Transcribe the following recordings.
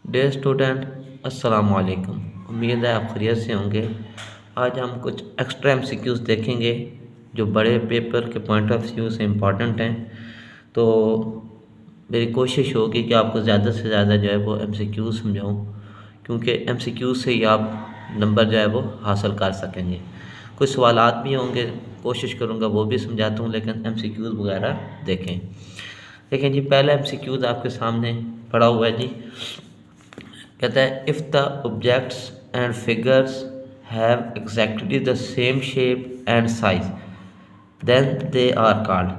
Dear student, अस्सलाम वालेकुम। उम्मीद है आप खैरियत से होंगे। आज हम कुछ एक्स्ट्रा एमसीक्यूज़ देखेंगे जो बड़े पेपर के पॉइंट ऑफ व्यू से इम्पॉर्टेंट हैं। तो मेरी कोशिश होगी कि आपको ज़्यादा से ज़्यादा जो है वो एमसीक्यूज़ समझाऊं, क्योंकि एमसीक्यूज़ से ही आप नंबर जो है वो हासिल कर सकेंगे। कुछ सवालात भी होंगे, कोशिश करूँगा वो भी समझाता हूँ, लेकिन एमसीक्यूज़ वगैरह देखें। देखें जी, पहला एमसीक्यूज़ आपके सामने पड़ा हुआ है जी। कहता है if the objects and figures have exactly the same shape and size then they are called.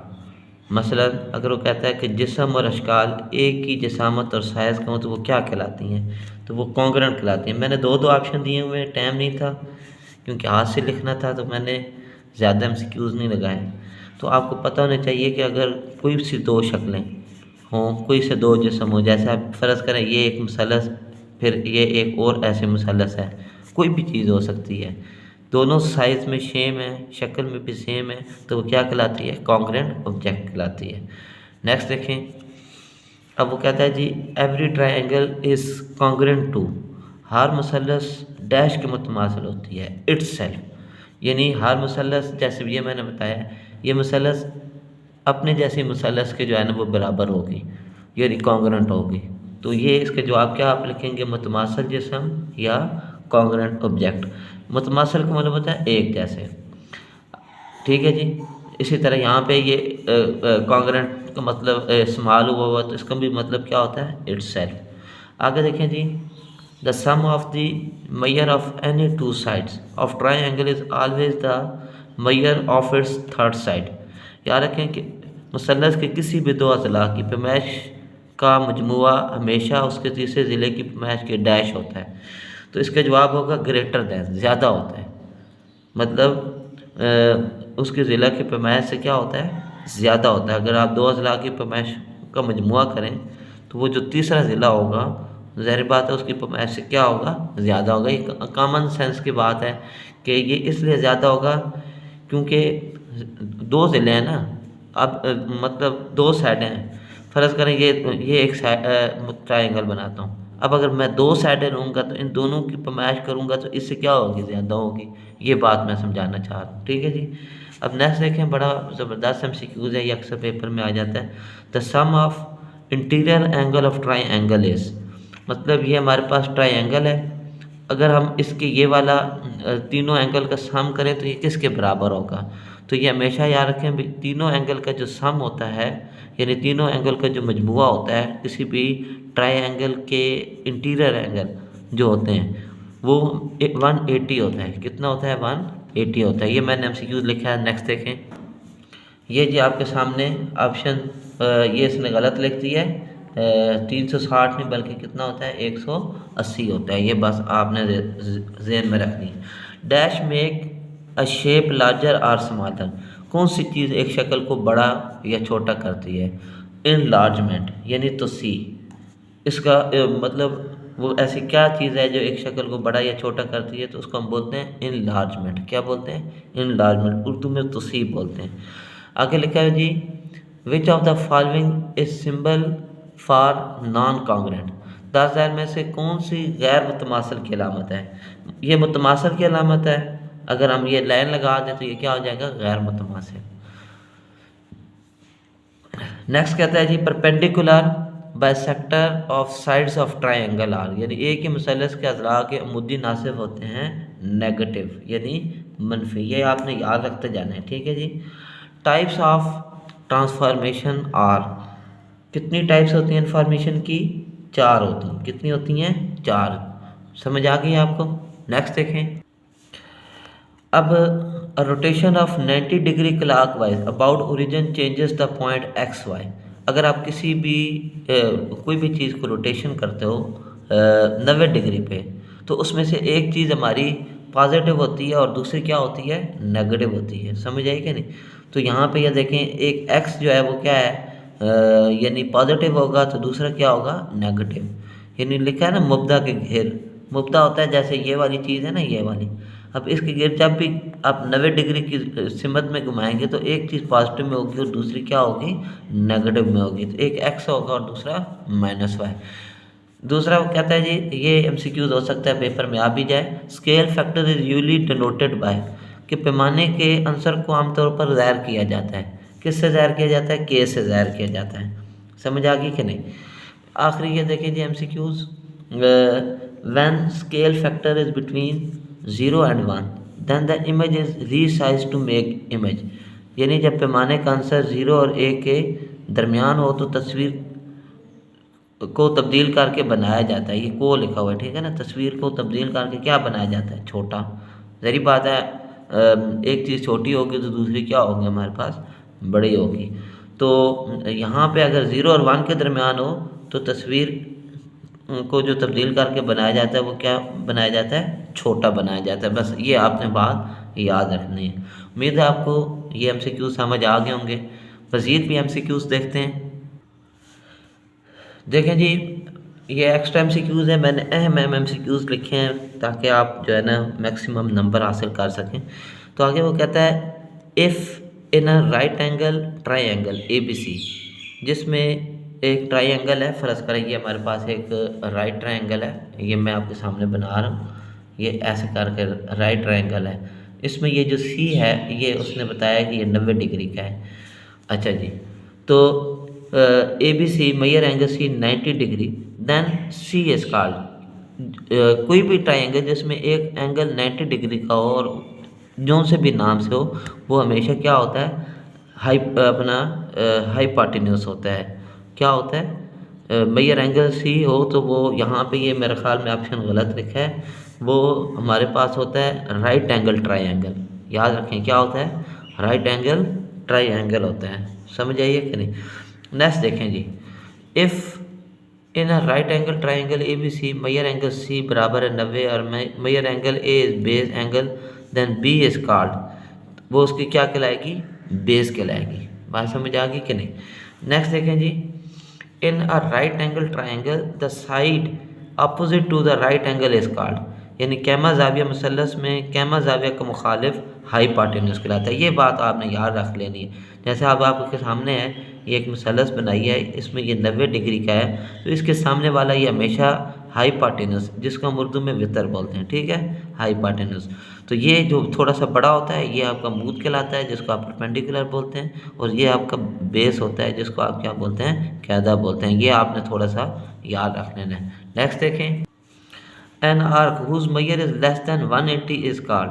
मसलन अगर वो कहता है कि जिस्म और अशकाल एक ही जिसामत और साइज़ का हो तो वो क्या कहलाती हैं, तो वो कॉन्ग्रुएंट कहलाती हैं। मैंने दो ऑप्शन दिए हुए हैं, टाइम नहीं था क्योंकि हाथ से लिखना था, तो मैंने ज़्यादा एमसीक्यूज़ नहीं लगाए। तो आपको पता होना चाहिए कि अगर कोई सी दो शक्लें हों, कोई से दो जिस्म हो, जैसे आप फ़र्ज़ करें ये एक मसलस, फिर ये एक और ऐसे मसलस है, कोई भी चीज़ हो सकती है, दोनों साइज़ में सेम है, शक्ल में भी सेम है, तो वो क्या कहलाती है? कॉन्ग्रुएंट ऑब्जेक्ट कहलाती है। नेक्स्ट देखें। अब वो कहता है जी every triangle is congruent to, हर मुसलस डैश के मुतमासिल होती है इट्सेल्फ, यानी हर मुसलस, जैसे ये मैंने बताया, ये मुसलस अपने जैसे मुसलस के जो है ना वो बराबर होगी, यानी कॉन्ग्रुएंट होगी। तो ये इसके जवाब क्या आप लिखेंगे? मुतमासिल जिस्म या कॉन्ग्रुएंट ऑब्जेक्ट। मुतमासिल का मतलब होता है एक जैसे, ठीक है जी। इसी तरह यहाँ पे ये कॉन्ग्रुएंट का मतलब इस्तेमाल हुआ तो इसका भी मतलब क्या होता है? इट्सेल्फ। आगे देखें जी, the sum of the measure of any two sides of triangle is always the measure of its third side. याद रखें कि मुसल्लस के किसी भी दो अज़ला की पैमाइश का मजमुआ हमेशा उसके तीसरे ज़िले की पैमाइश के डैश होता है। तो इसका जवाब होगा ग्रेटर दैन, ज़्यादा होता है। मतलब उसके ज़िला की पैमाइश से क्या होता है? ज़्यादा होता है। अगर आप दो अज़ला की पैमाइश का मजमुआ करें तो वो जो तीसरा ज़िला होगा, ज़ाहिर बात है उसकी पैमाइश से क्या होगा? ज़्यादा होगा। ये कॉमन सेंस की बात है कि ये इसलिए ज़्यादा होगा क्योंकि दो ज़िले हैं ना। अब मतलब दो साइडें हैं। फ़र्ज़ करें ये एक ट्रायंगल बनाता हूँ। अब अगर मैं दो साइडें लूँगा तो इन दोनों की पैमाइश करूँगा तो इससे क्या होगी? ज़्यादा होगी। ये बात मैं समझाना चाह रहा हूँ, ठीक है जी। अब नेक्स्ट देखें, बड़ा ज़बरदस्त एमसीक्यूज़ है, ये अक्सर पेपर में आ जाता है। The sum of interior angle of triangle is, मतलब ये हमारे पास ट्रायंगल है, अगर हम इसके ये वाला तीनों एंगल का सम करें तो ये किसके बराबर होगा? तो ये हमेशा याद रखें भी, तीनों एंगल का जो सम होता है, यानी तीनों एंगल का जो मजमुआ होता है किसी भी ट्रायंगल के इंटीरियर एंगल जो होते हैं वो 180 होता है। कितना होता है? 180 होता है। ये मैंने एमसीक्यूज़ लिखा है। नेक्स्ट देखें, ये जी आपके सामने ऑप्शन, ये इसने गलत लिख दिया है। 360 नहीं बल्कि कितना होता है? 180 होता है। ये बस आपने ज़हन में रखनी है। Dash make a shape larger और स्मॉलर, कौन सी चीज़ एक शक्ल को बड़ा या छोटा करती है? इनलार्जमेंट, यानी तोसी। इसका मतलब वो ऐसी क्या चीज़ है जो एक शक्ल को बड़ा या छोटा करती है? तो उसको हम बोलते हैं इनलार्जमेंट। क्या बोलते हैं? इनलार्जमेंट। उर्दू में तोसी बोलते हैं। आगे लिखा है जी, which of the following is symbol for non congruent, 10,000 में से कौन सी गैर मुतमासिल की अलामत है? ये मुतमासिल की अलामत है। अगर हम ये लाइन लगा दें तो ये क्या हो जाएगा? गैर मुतमासिल। नेक्स्ट कहता है जी, perpendicular bisector of sides of triangle are, यानी एक ही मुसल्लस के अज़ला के अमुदी नासिब होते हैं नेगेटिव, यानी मनफी। ये आपने याद रखते जाना है, ठीक है जी। टाइप्स ऑफ ट्रांसफॉर्मेशन आर, कितनी टाइप्स होती हैं इन्फॉर्मेशन की? 4 होती हैं। कितनी होती हैं? 4। समझ आ गई आपको? नेक्स्ट देखें। अब rotation of 90 degree clockwise about origin changes the point X Y. अगर आप किसी भी कोई भी चीज़ को रोटेशन करते हो 90 डिग्री पे, तो उसमें से एक चीज़ हमारी पॉजिटिव होती है और दूसरी क्या होती है? नेगेटिव होती है। समझ आई कि नहीं? तो यहाँ पे ये देखें, एक एक्स जो है वो क्या है? यानी पॉजिटिव होगा, तो दूसरा क्या होगा? नेगेटिव। यानी लिखा है ना मुब्दा के घेर। मुब्दा होता है जैसे ये वाली चीज़ है ना, ये वाली। अब इसके घेर जब भी आप 90 डिग्री की सिमत में घुमाएंगे तो एक चीज़ पॉजिटिव में होगी और दूसरी क्या होगी? नेगेटिव में होगी। तो एक एक्स होगा और दूसरा माइनस वाई। दूसरा वो कहता है जी, ये एमसीक्यूज हो सकता है पेपर में आ भी जाए। Scale factor is usually denoted by, कि पैमाने के आंसर को आमतौर पर ज़ाहिर किया जाता है। किससे ज़ाहिर किया जाता है? के से ज़ाहिर किया जाता है। समझ आ गई कि नहीं? आखिरी ये देखें जी MCQs, when scale factor is between 0 and 1 then the image is resize to make image, यानी जब पैमाने का आंसर 0 और 1 के दरमियान हो तो तस्वीर को तब्दील करके बनाया जाता है। ये को लिखा हुआ है, ठीक है ना। तस्वीर को तब्दील करके क्या बनाया जाता है? छोटा। ज़ाहिर बात है, एक चीज़ छोटी होगी तो दूसरी क्या होगी हमारे पास? बड़ी होगी। तो यहाँ पे अगर 0 और 1 के दरमियान हो तो तस्वीर को जो तब्दील करके बनाया जाता है वो क्या बनाया जाता है? छोटा बनाया जाता है। बस ये आपने बात याद रखनी है। उम्मीद है आपको ये एमसीक्यूज समझ आ गए होंगे। मज़ीद भी एमसीक्यूज देखते हैं। देखें जी, ये एक्स्ट्रा एमसीक्यूज़ है, मैंने अहम एमसीक्यूज़ लिखे हैं ताकि आप जो है ना मैक्सिमम नंबर हासिल कर सकें। तो आगे वो कहता है, if in a right angle triangle ABC, जिसमें एक ट्राइंगल है, फ़र्ज़ करें ये हमारे पास एक राइट ट्राइंगल है, ये मैं आपके सामने बना रहा हूँ, ये ऐसे करके राइट ट्राइंगल है। इसमें ये जो C है ये उसने बताया कि ये 90 डिग्री का है। अच्छा जी, तो ABC major angle C 90 degree, then C is called. कोई भी ट्राइंगल जिसमें एक एंगल 90 डिग्री का हो और जो से भी नाम से हो, वो हमेशा क्या होता है? हाइपोटेन्यूस होता है। क्या होता है? मेजर एंगल C हो तो वो यहाँ पे, ये मेरे ख्याल में ऑप्शन गलत लिखा है, वो हमारे पास होता है राइट एंगल ट्राइंगल। याद रखें क्या होता है? राइट एंगल ट्राइंगल होता है। समझ आइए कि नहीं? नेक्स्ट देखें जी, if in a right angle triangle ABC major angle C बराबर है 90 और measure angle A is base angle, then B is called, वो उसकी क्या कहलाएगी? बेस कहलाएगी। बात समझ आ गई कि नहीं? नेक्स्ट देखें जी, in a right angle triangle the side opposite to the right angle is called, यानी कैमा जाविया मुसल्लस में कैमा जाविया का मुखालिफ हाइपोटेन्यूस कहलाता है। ये बात आपने याद रख लेनी है। जैसे अब आपके सामने है, ये एक मुसल्लस बनाई है, इसमें ये 90 डिग्री का है, तो इसके सामने वाला ये हमेशा हाइपोटेन्यूस, जिसको हम उर्दू में वितर बोलते हैं, ठीक है, हाइपोटेन्यूस। तो ये जो थोड़ा सा बड़ा होता है ये आपका मूद कहलाता है, जिसको आप परपेंडिकुलर बोलते हैं, और ये आपका बेस होता है जिसको आप क्या बोलते हैं? कैदा बोलते हैं। ये आपने थोड़ा सा याद रख लेना है। नेक्स्ट देखें, an arc whose major is less than 180 is called,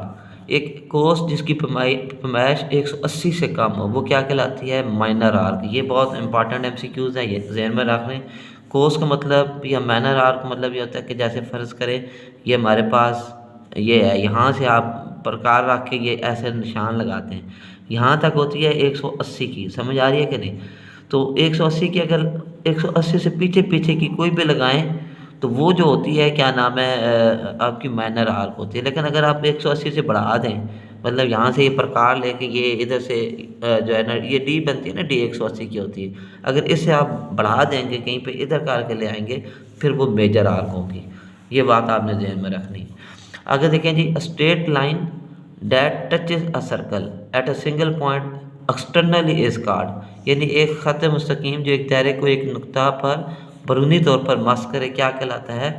एक कोस जिसकी पैमाइश 180 से कम हो, वो क्या कहलाती है? Minor arc. ये बहुत इंपॉर्टेंट एमसीक्यूज है, ये जहन में रख लें। कोस का मतलब या माइनर आर्क का मतलब ये होता है कि जैसे फ़र्ज़ करें ये हमारे पास ये है, यहाँ से आप प्रकार रख के ये ऐसे निशान लगाते हैं, यहाँ तक होती है 180 की। समझ आ रही है कि नहीं? तो 180 की, अगर 180 से पीछे पीछे की कोई भी लगाएं तो वो जो होती है क्या नाम है, आपकी माइनर आर्क होती है। लेकिन अगर आप 180 से बढ़ा दें, मतलब यहाँ से ये प्रकार लेके ये इधर से जो है ना ये डी बनती है ना, डी 180 की होती है, अगर इससे आप बढ़ा देंगे कहीं पे इधर करके ले आएंगे, फिर वो मेजर आर्क होगी। ये बात आपने ध्यान में रखनी है। आगे देखें जी, straight line that touches a circle at a single point externally is called, यानी एक ख़त मुस्तकीम जो एक दायरे को एक नुक्ता पर बरूनी तौर पर मस करे, क्या कहलाता है?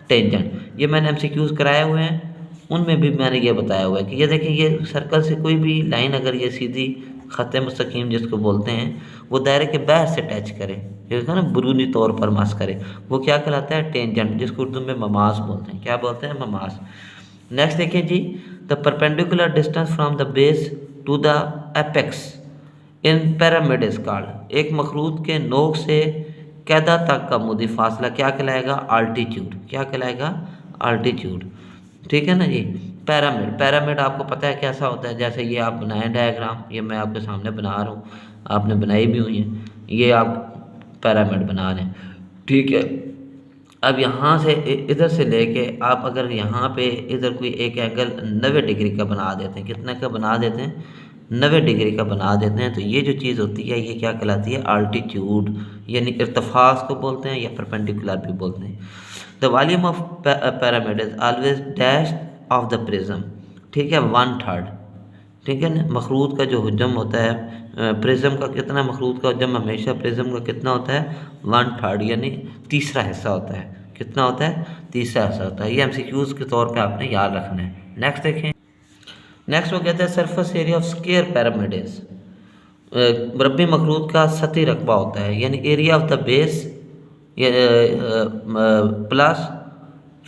टेंजेंट। ये मैंने एमसीक्यूज कराए हुए हैं, उनमें भी मैंने ये बताया हुआ है कि ये देखिए, ये सर्कल से कोई भी लाइन अगर ये सीधी ख़त मुस्तकीम जिसको बोलते हैं, वो दायरे के बाहर से टच करे, ये ना बरूनी तौर पर मस करे, वो क्या कहलाता है? टेंजेंट, जिसको उर्दू में ममास बोलते हैं। क्या बोलते हैं? ममास। नेक्स्ट देखिए जी, the perpendicular distance from the base to the apex in pyramid is called, एक मखरूत के नोक से कैदा तक का मुदी फासला क्या कहलाएगा? आल्टीट्यूड। क्या कहलाएगा? आल्टीट्यूड। ठीक है ना जी। पैरामिड, पैरामिड आपको पता है कैसा होता है? जैसे ये आप बनाएं डायग्राम, ये मैं आपके सामने बना रहा हूँ, आपने बनाई भी हुई है, ये आप पैरामिड बना रहे हैं, ठीक है। अब यहाँ से इधर से लेके आप अगर यहाँ पे इधर कोई एक एंगल 90 डिग्री का बना देते हैं, कितने का बना देते हैं? 90 डिग्री का बना देते हैं, तो ये जो चीज़ होती है ये क्या कहलाती है? आल्टीट्यूड, यानी इर्तिफास को बोलते हैं या परपेंडिकुलर भी बोलते हैं। The volume of pyramid is always dash of the prism, ठीक है, 1/3, ठीक है ना। मखरूत का जो हजम होता है प्रिज्म का, कितना मखरूत का हजम हमेशा प्रिज्म का कितना होता है? 1/3, यानी तीसरा हिस्सा होता है। कितना होता है, तीसरा हिस्सा होता है। ये एमसीक्यूज के तौर पे आपने याद रखना है। नेक्स्ट देखें, नेक्स्ट वो कहता है surface area of square pyramids, मुरब्बी मखरूत का सतही रकबा होता है, यानी area of the base plus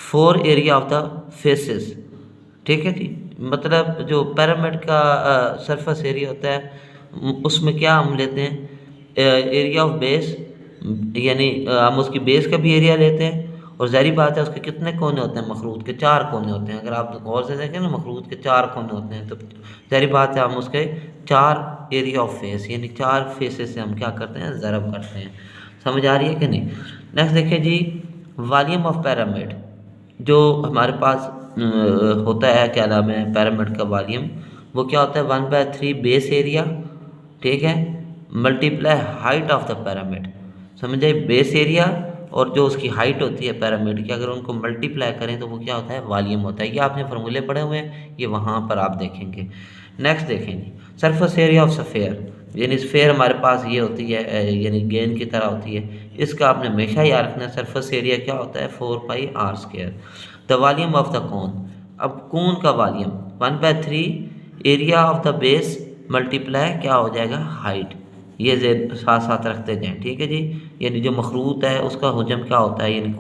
4 area of the faces. ठीक है जी, मतलब जो पिरामिड का सरफेस एरिया होता है उसमें क्या हम लेते हैं, एरिया ऑफ बेस, यानी हम उसकी बेस का भी एरिया लेते हैं, और ज़ाहिर बात है उसके कितने कोने होते हैं, मखरूत के 4 कोने होते हैं। अगर आप गौर से देखें ना, मखरूत के 4 कोने होते हैं, तो ज़ाहिर बात है हम उसके 4 एरिया ऑफ फेस, यानी 4 फेसेस से हम क्या करते हैं, ज़रब करते हैं। समझ आ रही है कि नहीं। नेक्स्ट देखिए जी, वॉल्यूम ऑफ पिरामिड, जो हमारे पास होता है, क्या नाम है, पिरामिड का वॉल्यूम, वो क्या होता है, 1/3 बेस एरिया, ठीक है, multiply height of the pyramid. समझे, बेस एरिया और जो उसकी हाइट होती है पिरामिड की, अगर उनको मल्टीप्लाई करें तो वो क्या होता है, वॉल्यूम होता है। ये आपने फार्मूले पढ़े हुए हैं, ये वहाँ पर आप देखेंगे। नेक्स्ट देखेंगे सरफेस एरिया ऑफ स्फीयर, यानी स्फीयर हमारे पास ये होती है, यानी गेंद की तरह होती है। इसका आपने हमेशा याद रखना है, सरफेस एरिया क्या होता है, 4πr²। The volume of the cone, अब कोन का volume 1/3 area of the base multiply क्या हो जाएगा, हाइट। ये साथ साथ रखते जाएं, ठीक है जी। यानी जो मखरूत है उसका हुजम क्या होता है, यानी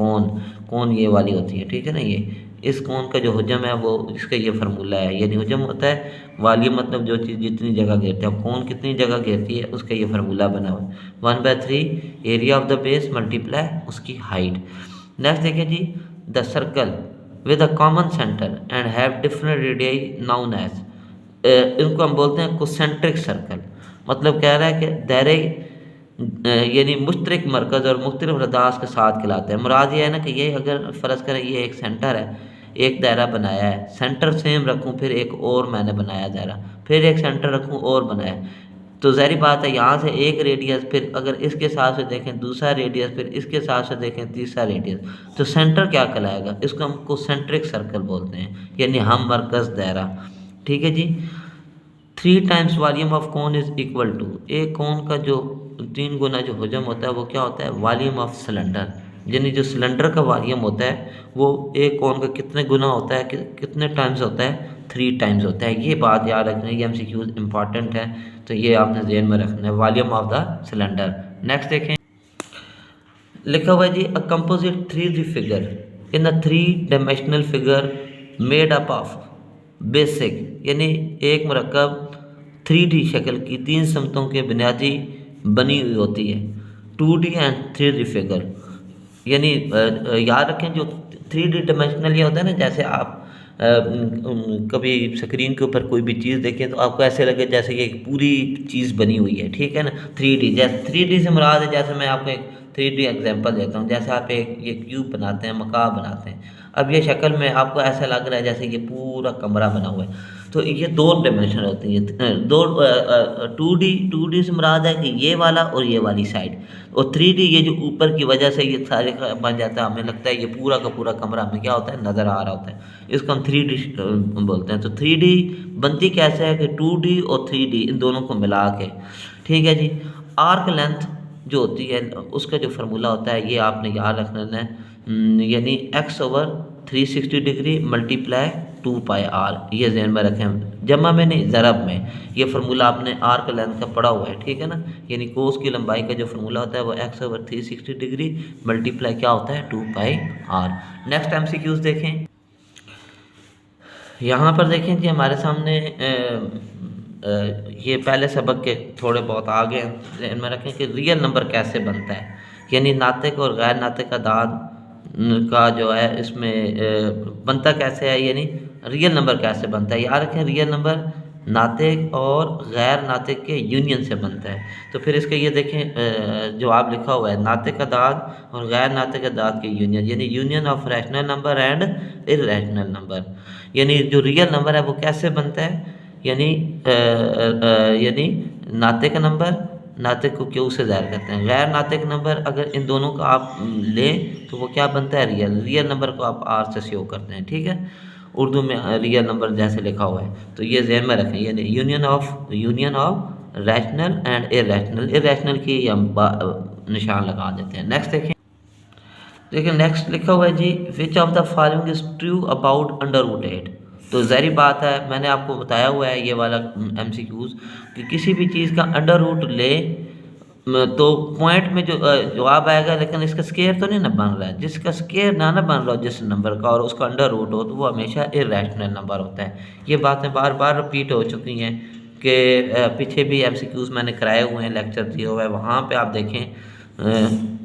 कोन ये वाली होती है, ठीक है ना। ये इस कोन का जो हुजम है वो, इसका ये फार्मूला है, यानी हुजम होता है वॉल्यूम, मतलब जो चीज़ जितनी जगह घेरती है। अब कोन कितनी जगह घेरती है उसका ये फार्मूला बना हुआ है, 1/3 area of the base multiply उसकी हाइट। नेक्स्ट देखिए जी, the circle with a common centre and have different radii known as, इनको हम बोलते हैं कोसेंट्रिक सर्कल। मतलब कह रहा है कि दायरे यानी मुश्तरक मरकज़ और मुख्तलिफ रदास के साथ खिलाते हैं। मुराद ये है ना कि ये अगर फ़र्ज़ करें ये एक सेंटर है, एक दायरा बनाया है, सेंटर सेम रखूं, फिर एक और मैंने बनाया दायरा, फिर एक सेंटर रखूं और बनाया, तो ज़ाहिर बात है यहाँ से एक रेडियस, फिर अगर इसके साथ से देखें दूसरा रेडियस, फिर इसके साथ से देखें तीसरा रेडियस, तो सेंटर क्या कहलाएगा, इसको हम कोसेंट्रिक सर्कल बोलते हैं, यानी हम मरकज़ दायरा। ठीक है जी। 3 times volume of cone is equal to, एक कोन का जो 3 गुना जो हुजम होता है वो क्या होता है, वॉल्यूम ऑफ सिलेंडर। यानी जो सिलेंडर का वॉल्यूम होता है वो एक कोन का कितने गुना होता है, कितने टाइम्स होता है, 3 टाइम्स होता है। ये बात याद रखना है, ये एमसीक्यूज इंपॉर्टेंट है, तो ये आपने ज़हन में रखना है, volume of the cylinder. Next देखें, लिखा हुआ है जी, a composite 3D figure in a 3 dimensional figure made up of basic, यानी एक मरकब 3D शक्ल की 3 समतों के बुनियादी बनी हुई होती है, 2D एंड 3D फिगर। यानी याद रखें जो 3D डायमेंशनल ये होता है ना, जैसे आप कभी स्क्रीन के ऊपर कोई भी चीज़ देखें तो आपको ऐसे लगे जैसे कि एक पूरी चीज़ बनी हुई है, ठीक है ना। 3D, जैसे 3D से मुराद है, जैसे मैं आपको एक 3D एग्जांपल देता हूँ, जैसे आप एक ये क्यूब बनाते हैं, मकाब बनाते हैं, अब ये शक्ल में आपको ऐसा लग रहा है जैसे ये पूरा कमरा बना हुआ है, तो ये 2 डायमेंशन होती है, 2D से मुराद है कि ये वाला और ये वाली साइड, और 3D ये जो ऊपर की वजह से ये सारे बन जाता है, हमें लगता है ये पूरा का पूरा कमरा हमें क्या होता है, नज़र आ रहा होता है, इसको हम 3D बोलते हैं। तो 3D बनती कैसे है कि 2D और 3D इन दोनों को मिला के, ठीक है जी। आर्क लेंथ जो होती है उसका जो फार्मूला होता है ये आपने याद रखना है, यानी x/360 डिग्री मल्टीप्लाई 2πr, ये ज़हन में रखें, जमा में नहीं ज़रब में। ये फार्मूला आपने आर्क लेंथ का पढ़ा हुआ है, ठीक है ना। यानी कोस की लंबाई का जो फार्मूला होता है वो x/360 डिग्री मल्टीप्लाई क्या होता है, 2πr। नेक्स्ट MCQs देखें, यहाँ पर देखें कि हमारे सामने ये पहले सबक के थोड़े बहुत आगे ज़हन में रखें कि रियल नंबर कैसे बनता है, यानी नातिक और गैर नातिक अदाद का जो है इसमें बनता कैसे है, यानी रियल नंबर कैसे बनता है। याद रखें रियल नंबर नातिक और गैर नातिक के यूनियन से बनता है। तो फिर इसके ये देखें जवाब लिखा हुआ है, नातिक अदाद और गैर नातिक अदाद के यूनियन, यानी union of rational number and irrational number. यानी जो रियल नंबर है वो कैसे बनता है, यानी नातिक नंबर, नातिक को क्यू से ज़ाहिर करते हैं, गैर नातिक नंबर अगर इन दोनों का आप लें तो वो क्या बनता है, रियल नंबर को आप आर से शो करते हैं, ठीक है। उर्दू में रियल नंबर जैसे लिखा हुआ है, तो ये ज़हन में रखें, यानी union of rational and irrational. Irrational की हम निशान लगा देते हैं। नेक्स्ट देखें, देखिए नेक्स्ट लिखा हुआ है जी, which of the following is true about under root 8। तो ज़ाहिर बात है, मैंने आपको बताया हुआ है ये वाला MCQs कि किसी भी चीज़ का अंडर रूट ले तो पॉइंट में जो जवाब आएगा, लेकिन इसका स्केयर तो नहीं ना बन रहा है। जिसका स्केयर ना बन रहा हो जिस नंबर का और उसका अंडर रूट हो, तो वो हमेशा इरेशनल नंबर होता है। ये बातें बार बार रिपीट हो चुकी हैं कि पीछे भी MCQs मैंने कराए हुए हैं, लेक्चर दिए हुआ है, वहाँ पे आप देखें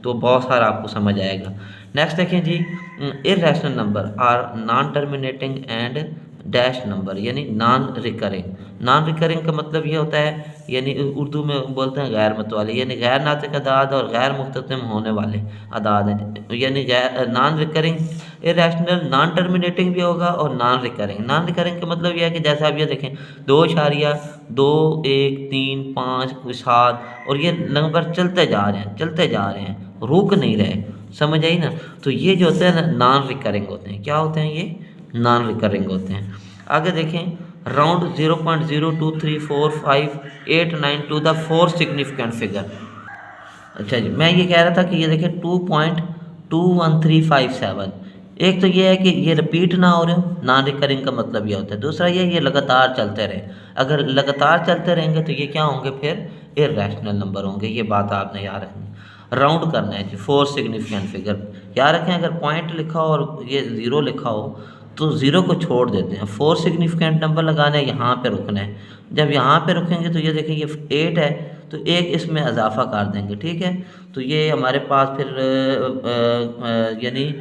तो बहुत सारा आपको समझ आएगा। नेक्स्ट देखें जी, irrational number are non terminating and dash number, यानी नॉन रिकरिंग। नॉन रिकरिंग का मतलब ये होता है, यानी उर्दू में बोलते हैं गैर मतवाली, यानी गैर नातिक अदाद और गैर मुख्ततिम होने वाले अदाद हैं। यानी गैर non recurring, irrational non terminating भी होगा और नॉन रिकरिंग। नॉन रिकरिंग का मतलब यह है कि जैसे आप ये देखें 2.2 1 3 5 7 और ये नंबर चलते जा रहे हैं, चलते जा रहे हैं, रुक नहीं रहे। समझ आई ना? तो ये जो होते हैं ना नॉन रिकरिंग होते हैं। क्या होते हैं ये? नॉन रिकरिंग होते हैं। आगे देखें, round 0.0234589 to the 4 significant figure. अच्छा जी, मैं ये कह रहा था कि ये देखें 2.21357। एक तो ये है कि ये रिपीट ना हो रहे हो, नॉन रिकरिंग का मतलब ये होता है। दूसरा ये लगातार चलते रहे। अगर लगातार चलते रहेंगे तो ये क्या होंगे? फिर इरेशनल नंबर होंगे। ये बात आपने याद रखनी। राउंड करना है जी 4 सिग्निफिकेंट फिगर। याद रखें, अगर पॉइंट लिखा हो और ये 0 लिखा हो तो 0 को छोड़ देते हैं। 4 सिग्निफिकेंट नंबर लगाना है, यहाँ पे रुकना है। जब यहाँ पे रुकेंगे तो ये देखें ये 8 है, तो एक इसमें इजाफा कर देंगे। ठीक है, तो ये हमारे पास फिर यानी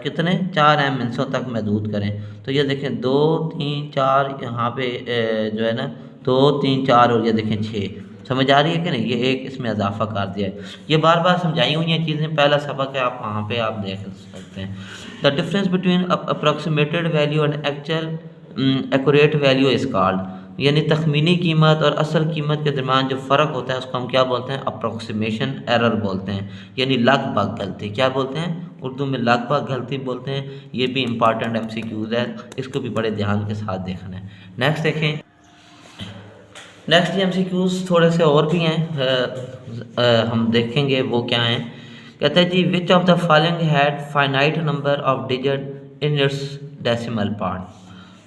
कितने 4 एम इंचों तक महदूद करें तो ये देखें 2 3 4 यहाँ पे जो है ना 2 3 4 और ये देखें 6। समझ आ रही है कि नहीं? ये एक इसमें इजाफा कर दिया है। ये बार बार समझाई हुई हैं चीज़ें, पहला सबक है, आप वहाँ पे आप देख सकते हैं। The difference between approximated value and actual accurate value is called, यानी तखमीनी कीमत और असल कीमत के दरमियान जो फ़र्क होता है उसको हम क्या बोलते हैं? अप्रॉक्सीमेशन एरर बोलते हैं, यानी लगभग गलती। क्या बोलते हैं? उर्दू में लगभग गलती बोलते हैं। ये भी इंपॉर्टेंट MCQs है, इसको भी बड़े ध्यान के साथ देखना है। नेक्स्ट देखें, नेक्स्ट MCQs थोड़े से और भी हैं, हम देखेंगे वो क्या हैं। कहते हैं जी, which of the following had finite number of digit in its decimal part.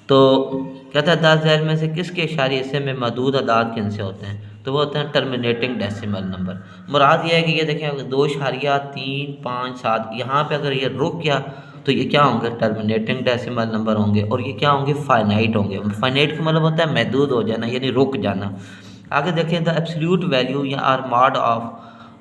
तो कहता है 10 झैल में से किसके इशारी हिस्से में महदूद अदाद किन से होते हैं? तो वो होते हैं टर्मिनेटिंग डेसिमल नंबर। मुराद ये है कि ये देखें 2.357, यहाँ पे अगर ये रुक गया तो ये क्या होंगे? टर्मिनेटिंग डेसिमल नंबर होंगे। और ये क्या होंगे? फाइनाइट होंगे। फाइनाइट का मतलब होता है महदूद हो जाना, यानी रुक जाना। आगे देखें, द एब्सोल्यूट वैल्यू या or mod of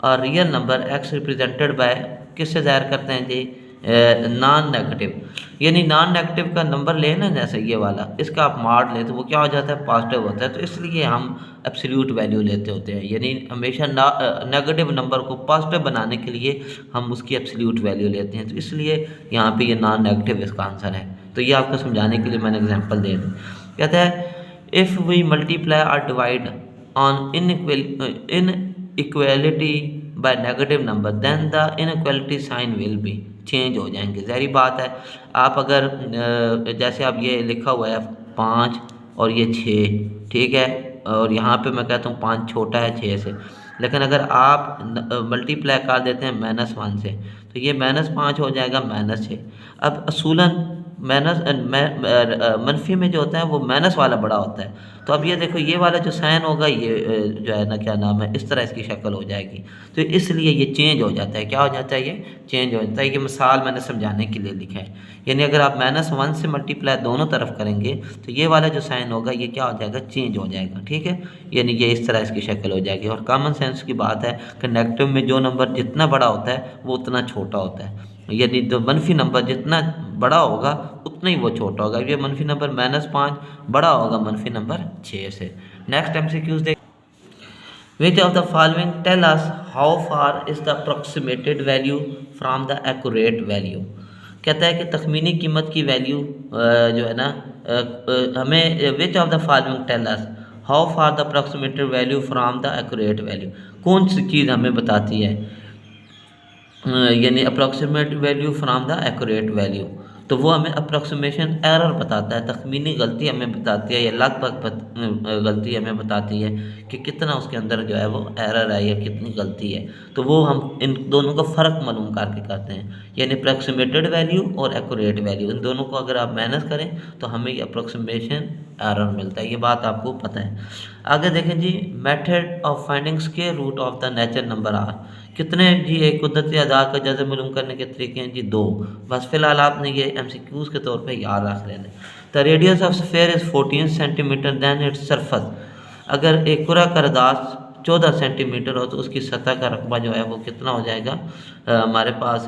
a real number x represented by, किससे ज़ाहिर करते हैं जी? नॉन नेगेटिव, यानी नॉन नेगेटिव का नंबर ले ना, जैसे ये वाला, इसका आप मॉड ले तो वो क्या हो जाता है? पॉजिटिव होता है। तो इसलिए हम एब्सोल्यूट वैल्यू लेते होते हैं, यानी हमेशा नेगेटिव नंबर को पॉजिटिव बनाने के लिए हम उसकी एब्सोल्यूट वैल्यू लेते हैं। तो इसलिए यहाँ पे ये नॉन नेगेटिव इसका आंसर है। तो ये आपको समझाने के लिए मैंने एग्जांपल दे दी। कहता है, इफ़ वी मल्टीप्लाई और divide on inequality by negative number then the inequality sign will be change हो जाएंगे। ज़ाहिर बात है, आप अगर जैसे आप ये लिखा हुआ है 5 और ये 6, ठीक है, और यहाँ पे मैं कहता हूँ 5 छोटा है 6 से, लेकिन अगर आप मल्टीप्लाई कर देते हैं -1 से तो ये -5 हो जाएगा -6। अब असूलन मनफी में जो होता है वो माइनस वाला बड़ा होता है। तो अब ये देखो, ये वाला जो साइन होगा ये जो है ना, क्या नाम है, इस तरह इसकी शक्ल हो जाएगी। तो इसलिए ये चेंज हो जाता है। क्या हो जाता है? ये चेंज हो जाता है। ये मिसाल मैंने समझाने के लिए लिखा है। यानी अगर आप -1 से मल्टीप्लाई दोनों तरफ करेंगे तो ये वाला जो साइन होगा ये क्या हो जाएगा? चेंज हो जाएगा। ठीक है, यानी ये इस तरह इसकी शक्ल हो जाएगी। और कॉमन सेंस की बात है कि नेगेटिव में जो नंबर जितना बड़ा होता है वो उतना छोटा होता है, यानी तो मनफी नंबर जितना बड़ा होगा उतना ही वो छोटा होगा। ये मनफी नंबर -5 बड़ा होगा मनफी नंबर 6 से। नेक्स्ट MCQs देख, which of the following tell us how far is the approximated value from the accurate value. कहता है कि तखमीनी कीमत की वैल्यू जो है ना, हमें which of the following tell us how far the approximated value from the accurate value, कौन सी चीज़ हमें बताती है यानी approximate value from the accurate value. तो वो हमें अप्रॉक्सीमेशन एरर बताता है, तखमीनी गलती हमें बताती है या लगभग गलती हमें बताती है कि कितना उसके अंदर जो है वो एरर है या कितनी गलती है। तो वो हम इन दोनों का फ़र्क मालूम करके करते हैं, यानी अप्रॉक्सीमेटेड वैल्यू और एक्यूरेट वैल्यू, इन दोनों को अगर आप माइनस करें तो हमें ये अप्रॉक्सीमेशन एरर मिलता है। ये बात आपको पता है। आगे देखें जी, method of finding square root of the natural number are. कितने जी एक कुदरती अदा का जज़ा मालूम करने के तरीके हैं जी, 2। बस फिलहाल आपने ये MCQs के तौर पे याद रख लेना। The radius of sphere is 14 centimetre then its surface. अगर एक कुरा करदास 14 सेंटीमीटर हो तो उसकी सतह का रकबा जो है वो कितना हो जाएगा, हमारे पास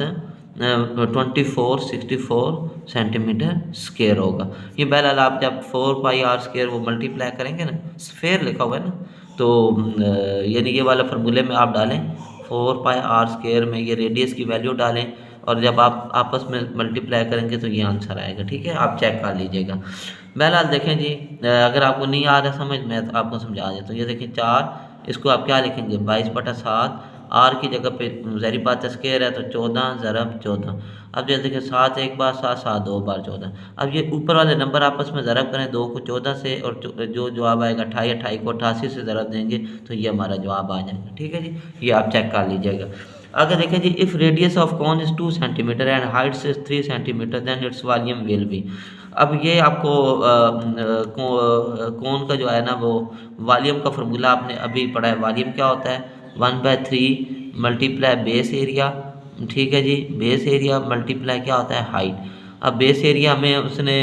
2464 सेंटीमीटर स्क्वायर होगा। ये बहरहाल आप जब 4πr² वो मल्टीप्लाई करेंगे ना, स्फीयर लिखा हुआ है ना, तो यानी ये वाला फार्मूले में आप डालें 4πr² में ये रेडियस की वैल्यू डालें और जब आप आपस में मल्टीप्लाई करेंगे तो ये आंसर आएगा। ठीक है, आप चेक कर लीजिएगा। बहरहाल देखें जी, अगर आपको नहीं आ रहा समझ में तो आपको समझा दें। तो ये देखें 4, इसको आप क्या लिखेंगे 22/7, आर की जगह पे ज़ाहिर बात है स्क्वायर है तो 14 ज़रब 14। अब जैसे देखिए 7 एक बार 7, 7 2 बार 14। अब ये ऊपर वाले नंबर आपस में ज़रब करें, 2 को 14 से और जो जवाब आएगा 28, 28 को 88 से ज़रब देंगे तो ये हमारा जवाब आ जाएगा। ठीक है जी, ये आप चेक कर लीजिएगा। अगर देखें जी, if radius of cone is 2 centimetre and height is 3 centimetre then its volume will be. अब ये आपको कौन का जो है ना वो वॉल्यूम का फार्मूला आपने अभी पढ़ा है। वॉल्यूम क्या होता है, 1/3 मल्टीप्लाई बेस एरिया। ठीक है जी, बेस एरिया मल्टीप्लाई क्या होता है हाइट। अब बेस एरिया हमें उसने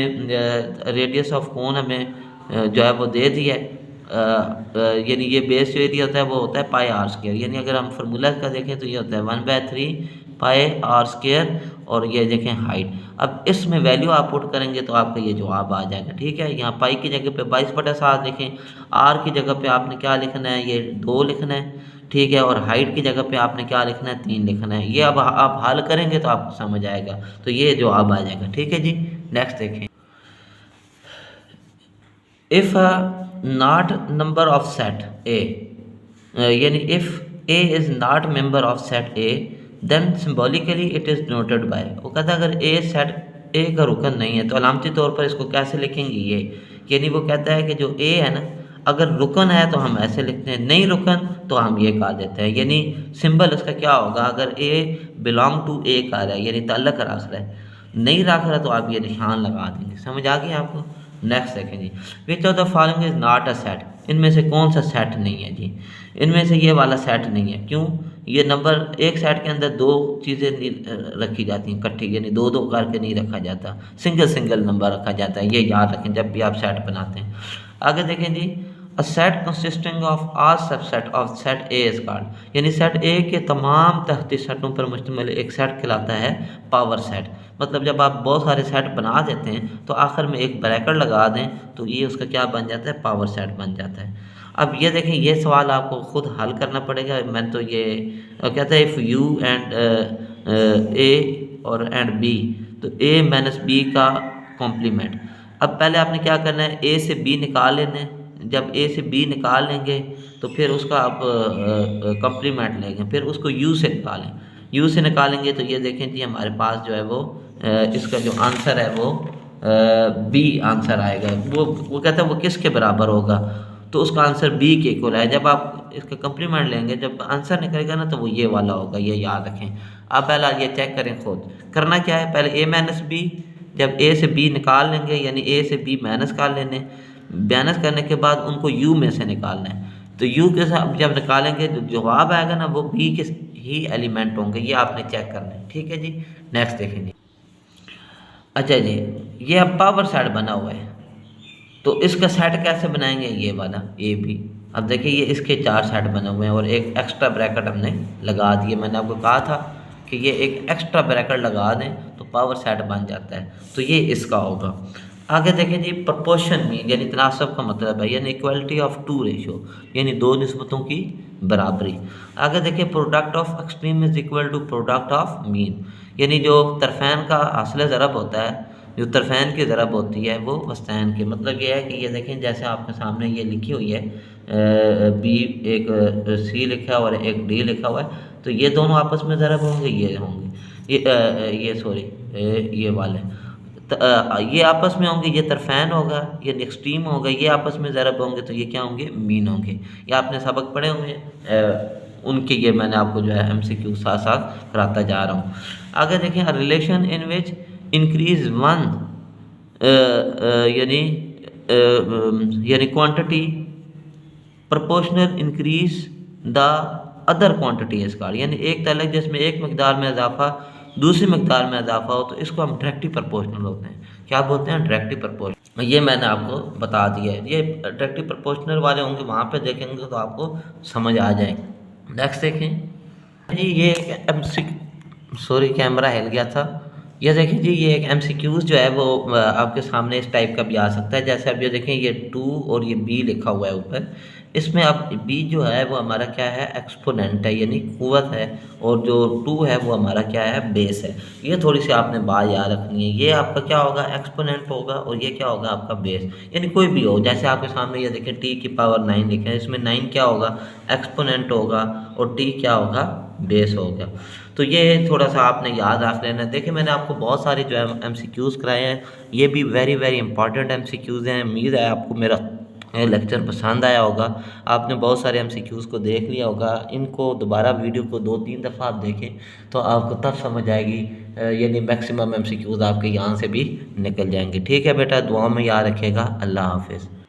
रेडियस ऑफ कौन हमें जो है वो दे दिया है, यानी ये बेस जो एरिया होता है वो होता है πr²। यानी अगर हम फार्मूला का देखें तो ये होता है 1/3 πr²। और ये देखें हाइट। अब इसमें वैल्यू आप पुट करेंगे तो आपका ये जवाब आ जाएगा। ठीक है, यहाँ पाई की जगह पे 22/7 लिखें, आर की जगह पे आपने क्या लिखना है, ये 2 लिखना है। ठीक है, और हाइट की जगह पे आपने क्या लिखना है, 3 लिखना है। ये अब आप हल करेंगे तो आपको समझ आएगा, तो ये जवाब आ जाएगा। ठीक है जी, नेक्स्ट देखें। If not number of set A, यानी if A is not member of set A then symbolically it is noted by. वो कहता है अगर ए सेट ए का रुकन नहीं है तो अलामती तौर पर इसको कैसे लिखेंगे ये, यानी वो कहता है कि जो ए है ना अगर रुकन है तो हम ऐसे लिखते हैं, नहीं रुकन तो हम ये कहा देते हैं। यानी सिंबल उसका क्या होगा, अगर ए बिलोंग टू ए कह रहा है यानी ताल्लुक रख रहा है, नहीं रख रहा तो आप ये निशान लगा देंगे। समझ आ गया आपको। नेक्स्ट देखें जी, which of the following is not a set. इनमें से कौन सा सेट नहीं है जी, इनमें से ये वाला सेट नहीं है। क्यों, ये नंबर एक सेट के अंदर 2 चीज़ें रखी जाती हैं इकट्ठी, यानी 2-2 करके नहीं रखा जाता, सिंगल सिंगल नंबर रखा जाता है। ये याद रखें जब भी आप सेट बनाते हैं। आगे देखें जी, a set consisting of all subset of set A is called. यानी सेट ए के तमाम तहती सेटों पर मुश्तमिल एक सेट कहलाता है पावर सेट। मतलब जब आप बहुत सारे सेट बना देते हैं तो आखिर में एक ब्रैकेट लगा दें तो ये उसका क्या बन जाता है, पावर सेट बन जाता है। अब ये देखें, ये सवाल आपको खुद हल करना पड़ेगा। मैंने तो ये कहता है इफ़ यू एंड ए और एंड बी, तो ए माइनस बी का कॉम्प्लीमेंट। अब पहले आपने क्या करना है, ए से बी निकाल लेना है। जब ए से बी निकाल लेंगे तो फिर उसका आप कॉम्प्लीमेंट लेंगे, फिर उसको यू से निकालें। यू से निकालेंगे तो ये देखें जी हमारे पास जो है वो इसका जो आंसर है वो बी आंसर आएगा। वो कहता है वो किसके बराबर होगा, तो उसका आंसर बी के इक्वल है। जब आप इसका कॉम्प्लीमेंट लेंगे, जब आंसर निकलेगा ना तो वो ये वाला होगा, ये याद रखें। आप पहले ये चेक करें खुद। करना क्या है, पहले ए माइनस बी, जब ए से बी निकाल लेंगे यानी ए से बी माइनस कर लेने, माइनस करने के बाद उनको यू में से निकालना है। तो यू के साथ जब निकालेंगे जो जवाब आएगा ना वो बी के ही एलिमेंट होंगे, ये आपने चेक करना है। ठीक है जी, नेक्स्ट देखेंगे। अच्छा जी, ये अब पावर सेट बना हुआ है तो इसका सेट कैसे बनाएंगे, ये वाला ए बी। अब देखिए ये इसके 4 सेट बने हुए हैं और एक एक्स्ट्रा ब्रैकेट हमने लगा दिए। मैंने आपको कहा था कि ये एक एक्स्ट्रा ब्रैकेट लगा दें तो पावर सेट बन जाता है, तो ये इसका होगा। आगे देखें जी, प्रपोर्शन मीन यानी तनासब का मतलब है, यानी इक्वलिटी ऑफ 2 रेशो, यानी 2 निस्बतों की बराबरी। आगे देखिए, product of extreme is equal to product of mean, यानी जो तरफैन का हासिल ज़रब होता है, जो तरफैन की ज़रब होती है वो वस्तैन की। मतलब ये है कि ये देखें जैसे आपके सामने ये लिखी हुई है बी, एक सी लिखा है और एक डी लिखा हुआ है, तो ये दोनों आपस में ज़रब होंगे, ये होंगे ये सॉरी ये वाले। ये आपस में होंगे, ये तरफ़ैन होगा, ये एक्सट्रीम होगा, ये आपस में ज़रब होंगे तो ये क्या होंगे, मीन होंगे। ये आपने सबक पढ़े हुए हैं, उनके ये मैंने आपको जो है MCQ साथ साथ कराता जा रहा हूँ। आगे देखें, relation in which increase one यानी यानी quantity proportional increase the other quantity is called, यानी एक तलक जिसमें एक मकदार में इजाफा दूसरी मकदार में इजाफा हो तो इसको हम डायरेक्टली प्रोपोर्शनल होते हैं। क्या बोलते हैं, डायरेक्टली प्रोपोर्शनल। ये मैंने आपको बता दिया है। ये डायरेक्टली प्रोपोर्शनल वाले होंगे, वहाँ पे देखेंगे तो आपको समझ आ जाएंगे। नेक्स्ट देखें जी, ये MC सॉरी कैमरा हिल गया था। ये देखें जी, ये एक MCQs जो है वो आपके सामने इस टाइप का भी आ सकता है। जैसे अब ये देखें, ये 2 और ये B लिखा हुआ है ऊपर, इसमें अब B जो है वो हमारा क्या है, एक्सपोनेंट है यानी कुव्वत है, और जो 2 है वो हमारा क्या है, बेस है। ये थोड़ी सी आपने बात याद रखनी है। ये आपका क्या होगा, एक्सपोनेंट होगा, और ये क्या होगा आपका बेस, यानी कोई भी हो। जैसे आपके सामने ये देखें t की पावर 9 लिखे हैं, इसमें 9 क्या होगा, एक्सपोनेंट होगा, और t क्या होगा, बेस होगा। तो ये थोड़ा सा आपने याद रख लेना। देखिए मैंने आपको बहुत सारे जो है MCQs कराए हैं, ये भी वेरी वेरी इंपॉर्टेंट MCQs हैं। उम्मीद है आपको मेरा लेक्चर पसंद आया होगा। आपने बहुत सारे MCQs को देख लिया होगा। इनको दोबारा वीडियो को 2-3 दफ़ा आप देखें तो आपको तब समझ आएगी, यानी मैक्सिमम MCQs आपके यहाँ से भी निकल जाएंगे। ठीक है बेटा, दुआ में याद रखिएगा। अल्लाह हाफिज़।